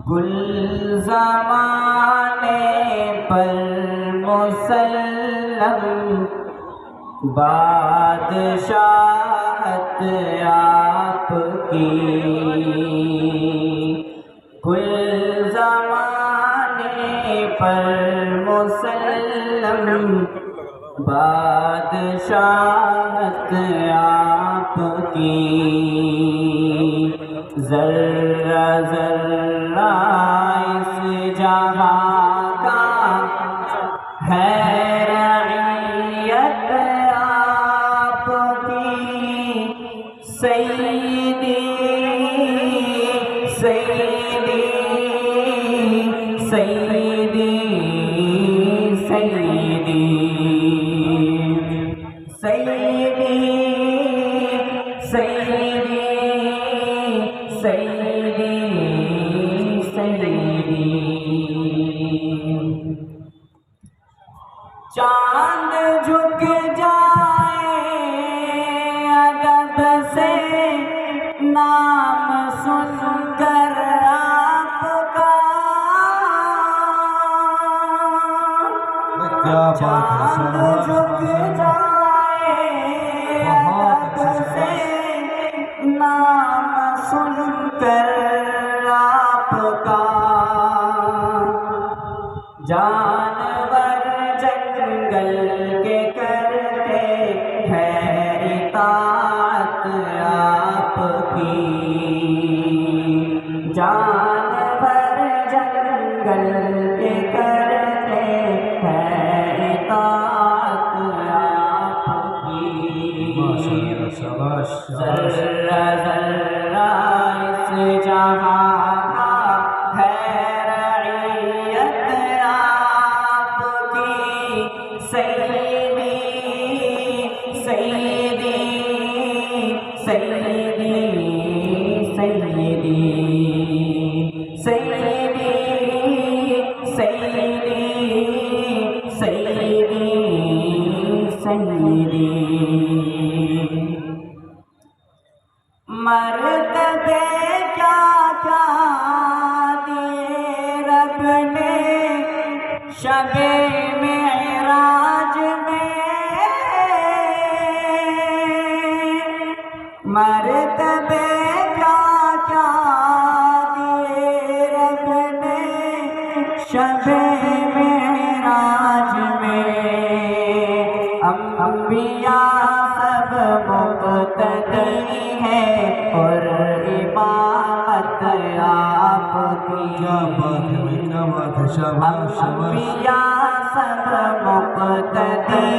گل زمانے پر مسلم بادشاہت آپ کی، گل زمانے پر مسلم بادشاہت آپ کی، ذرہ ذرہ اس جہاں کا ہے رعیت آپ کی، سیدی سیدی سیدی سیدی سیدی سیدی سیدی سیدی، چاند جھک جائے ادب سے نام سن کر آپ کا، چاند جھک جائے ادب سے نام سن کر آپ کا، جانور جنگل کے کرتے ہیں اطاعت آپ کی، جانور جنگل کے کرتے ہیں اطاعت آپ کی، ذرہ ذرہ اس جہاں کا ہے رعیت آپ کی، سیدی سیدی سیدی سیدی سیدی سیدی سیدی سیدی، مرتبے کیا کیا دیے رب نے شب معراج میں، مرتبے کیا کیا دیے رب نے شب معراج میں، انبیاء سب مقتدی ہیں اور امامت آپ کی، انبیاء سب مقتدی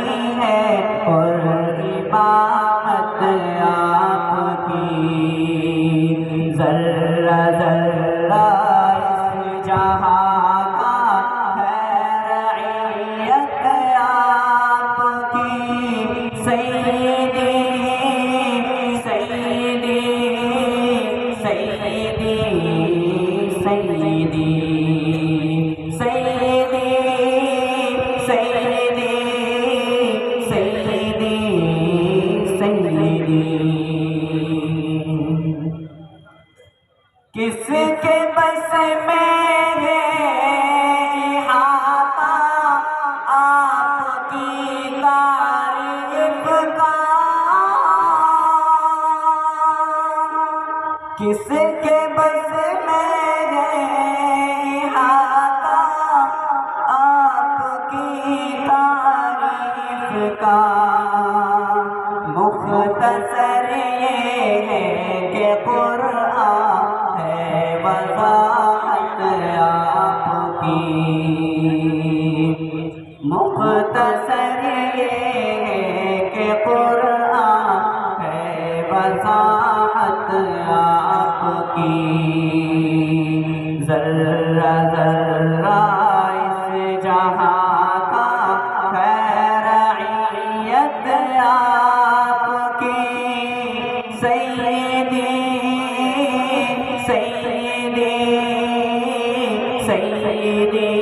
ہیں اور امامت آپ کی، ذرہ ذرہ اس جہاں کا ہے رعیت آپ کی، سیدی سیدی سیدی سیدی سیدی سیدی سیدی سیدی، کس کے بس میں ہے احاطہ آپ کی تعریف کا، کس کے بس میں ہے احاطہ آپ کی تعریف کا، مختصر یہ ہے کہ قرآن ہے وضاحت آپ کی، مختصر یہ ہے کہ قرآن ہے وضاحت آپ کی، ذرہ ذرہ اس جہاں کا ہے رعیت آپ کی، سیدی سیدی سیدی